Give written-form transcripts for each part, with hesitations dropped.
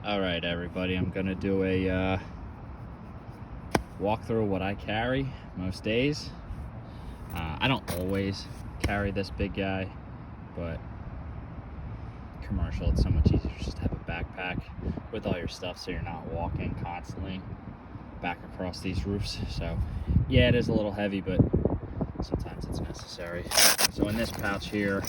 Alright everybody, I'm gonna do a walkthrough of what I carry most days. I don't always carry this big guy, but commercial, it's so much easier just to have a backpack with all your stuff so you're not walking constantly back across these roofs. So yeah, it is a little heavy, but sometimes it's necessary. So in this pouch here,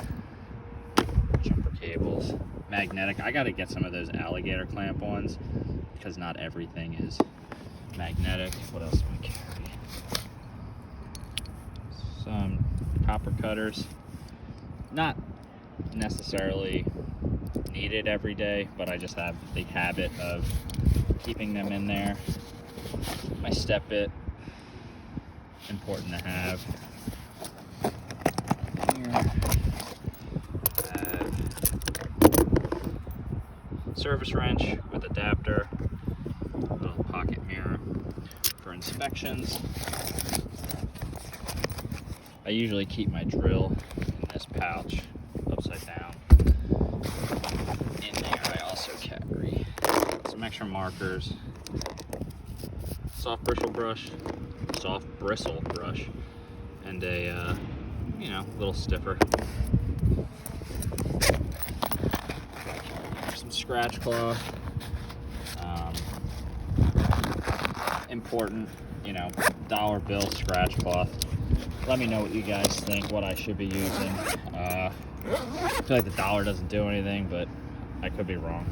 jumper cables, magnetic. I got to get some of those alligator clamp ones because not everything is magnetic. What else do I carry? Some copper cutters. Not necessarily needed every day, but I just have the habit of keeping them in there. My step bit, important to have. Here. Service wrench with adapter, a little pocket mirror for inspections. I usually keep my drill in this pouch upside down. In there I also carry some extra markers, soft bristle brush, and a little stiffer. Scratch cloth, important, dollar bill scratch cloth. Let me know what you guys think, what I should be using. I feel like the dollar doesn't do anything, but I could be wrong.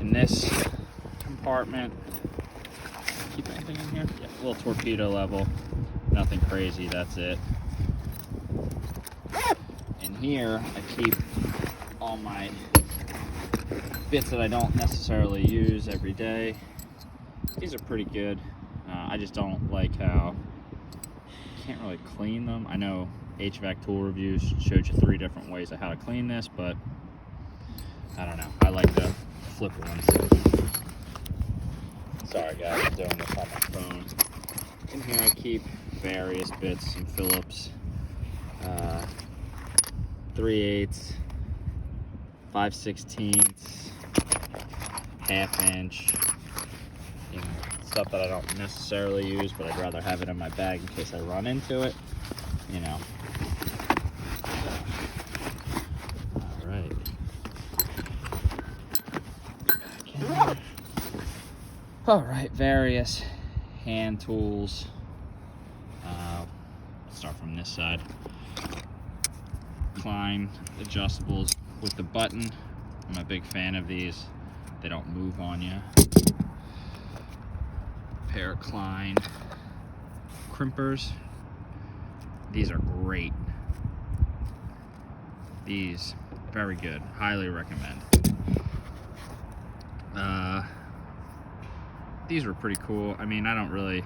In this compartment, keep anything in here? Yeah, a little torpedo level, nothing crazy, that's it. In here, I keep all my bits that I don't necessarily use every day. These are pretty good. I just don't like how you can't really clean them. I know HVAC tool reviews showed you 3 different ways of how to clean this, but I don't know. I like the flip ones. Sorry guys, I'm doing this on my phone. In here I keep various bits, some Phillips, 3/8, 5/16, half-inch, stuff that I don't necessarily use, but I'd rather have it in my bag in case I run into it, All right. All right, various hand tools. Start from this side. Klein adjustables with the button. I'm a big fan of these. They don't move on you. Pair of Klein crimpers. These are great. These, very good. Highly recommend. These were pretty cool. I mean, I don't really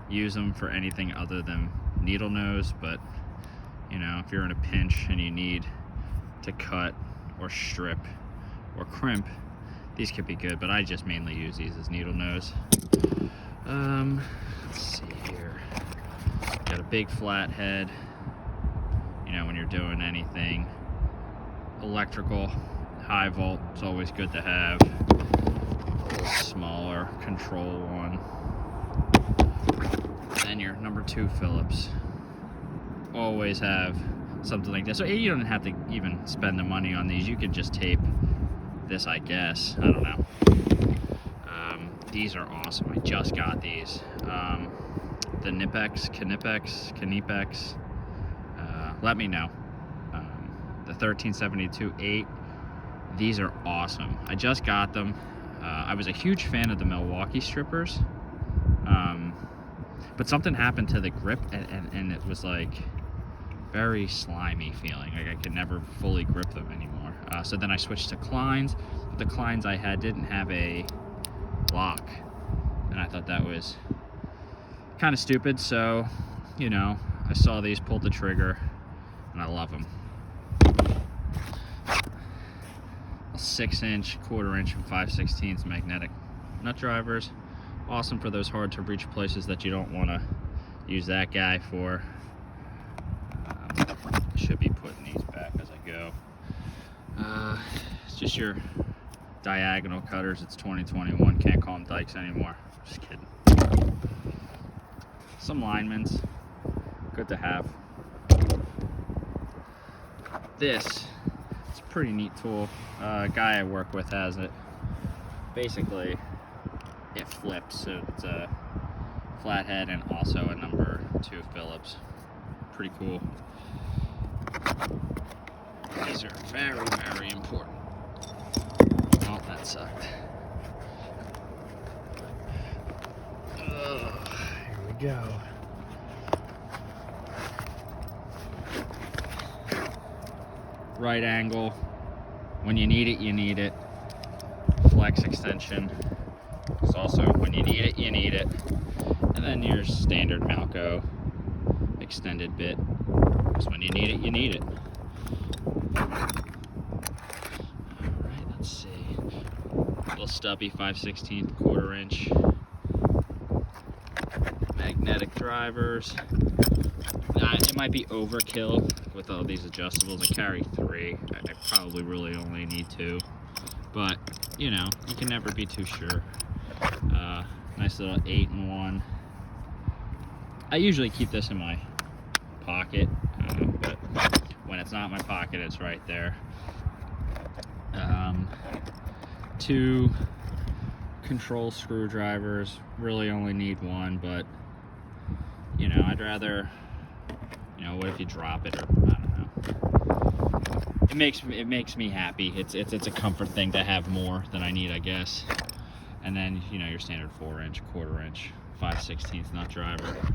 use them for anything other than needle nose, but if you're in a pinch and you need to cut or strip or crimp, these could be good, but I just mainly use these as needle nose. Let's see here. Got a big flat head, when you're doing anything electrical, high volt, it's always good to have. A little smaller control one. And your number 2 Phillips. Always have something like this. So you don't have to even spend the money on these. You can just tape this, I guess. I don't know. These are awesome. I just got these. The Knipex. Let me know. The 1372-8. These are awesome. I just got them. I was a huge fan of the Milwaukee strippers. But something happened to the grip and it was like very slimy feeling. Like I could never fully grip them anymore. So then I switched to Klein's. But the Klein's I had didn't have a lock. And I thought that was kind of stupid. So, I saw these, pulled the trigger, and I love them. A 6-inch, 1/4-inch, and 5/16 magnetic nut drivers. Awesome for those hard to reach places that you don't want to use that guy for. Should be putting these back as I go. It's just your diagonal cutters. It's 2021. Can't call them dikes anymore. Just kidding. Some linemen's. Good to have. This, it's a pretty neat tool. A guy I work with has it. Basically, it flips, so it's a flathead and also a number 2 Phillips. Pretty cool. These are very, very important. Oh, that sucked. Here we go. Right angle. When you need it, you need it. Flex extension. It's also when you need it, you need it. And then your standard Malco extended bit. Because when you need it, you need it. Alright, let's see. Little stubby 5/16 1/4 inch. Magnetic drivers. It might be overkill with all these adjustables. I carry 3. I probably really only need 2. But, you know, you can never be too sure. Nice little 8-in-1. I usually keep this in my pocket, but when it's not in my pocket, it's right there. 2 control screwdrivers. Really only need 1, but, you know, I'd rather, you know, what if you drop it, or I don't know. It makes me happy. It's a comfort thing to have more than I need, I guess. And then, you know, your standard 4-inch, 1/4 inch, 5/16 nut driver. Alright,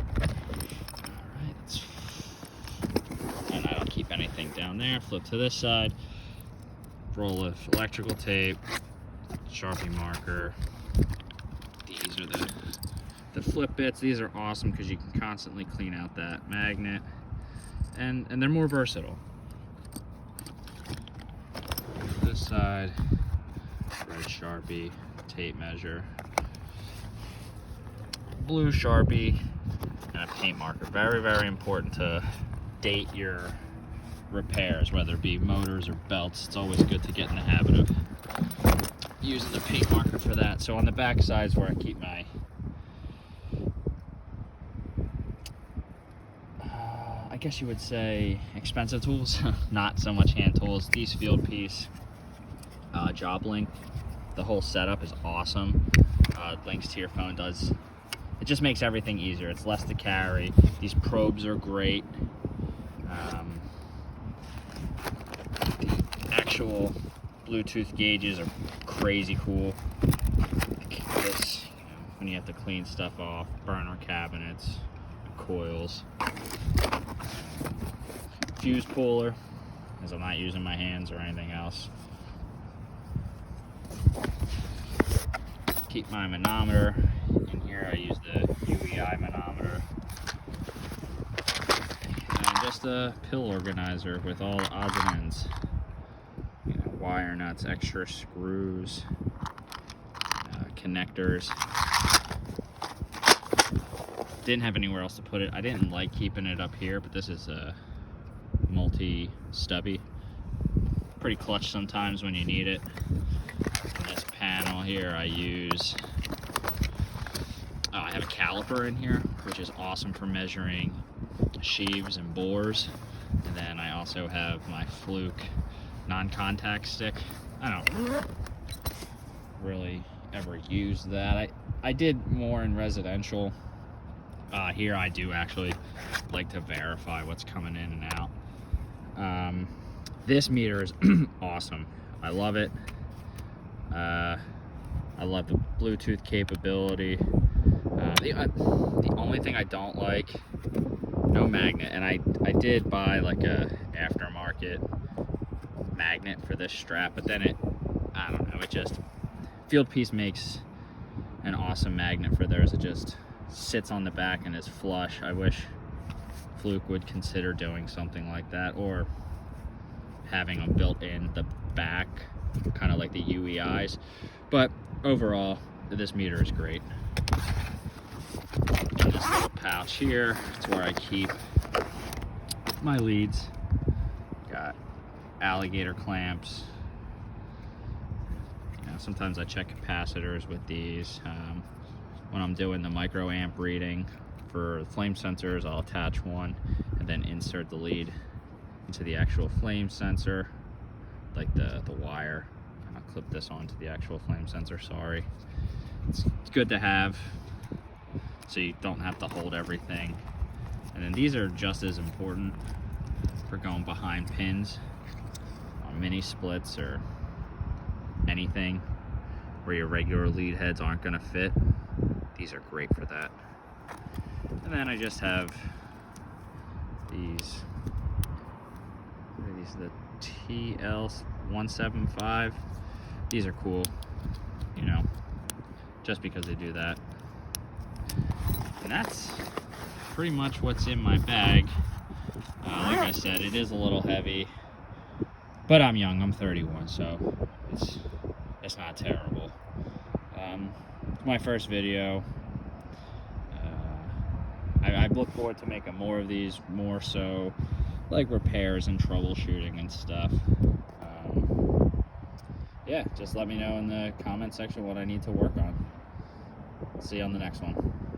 and I don't keep anything down there. Flip to this side. Roll of electrical tape, Sharpie marker. These are the flip bits. These are awesome because you can constantly clean out that magnet. And they're more versatile. This side, red Sharpie, tape measure, blue Sharpie, and a paint marker. Very, very important to date your repairs, whether it be motors or belts. It's always good to get in the habit of using the paint marker for that. So on the back side is where I keep my I guess you would say expensive tools, not so much hand tools. These field piece, job link, the whole setup is awesome. Links to your phone it just makes everything easier. It's less to carry. These probes are great. The actual Bluetooth gauges are crazy cool. This, you know, when you have to clean stuff off, burner cabinets, coils. Fuse puller, as I'm not using my hands or anything else. Keep my manometer. In here I use the UEI manometer. And just a pill organizer with all odds and ends. You know, wire nuts, extra screws, connectors. Didn't have anywhere else to put it. I didn't like keeping it up here, but this is a multi-stubby. Pretty clutch sometimes when you need it. In this panel here I use, I have a caliper in here, which is awesome for measuring sheaves and bores. And then I also have my Fluke non-contact stick. I don't really ever use that. I did more in residential. Here I do actually like to verify what's coming in and out. This meter is awesome. I love it. I love the Bluetooth capability. The only thing I don't like, no magnet. And I did buy like a aftermarket magnet for this strap, but then I don't know, it just, Field Piece makes an awesome magnet for theirs. It just sits on the back and is flush. I wish Fluke would consider doing something like that, or having them built in the back, kind of like the UEIs. But overall, this meter is great. And this little pouch here, it's where I keep my leads. Got alligator clamps, you know, sometimes I check capacitors with these. When I'm doing the microamp reading for flame sensors, I'll attach one and then insert the lead into the actual flame sensor, like the wire. I'll clip this onto the actual flame sensor, sorry. It's good to have, so you don't have to hold everything. And then these are just as important for going behind pins on mini splits or anything where your regular lead heads aren't going to fit. These are great for that. And then I just have these. These are the TL175. These are cool, you know, just because they do that. And that's pretty much what's in my bag. Like I said, it is a little heavy, but I'm young, I'm 31, so it's not terrible. It's my first video. I look forward to making more of these, more so like repairs and troubleshooting and stuff. Yeah, just let me know in the comment section what I need to work on. See you on the next one.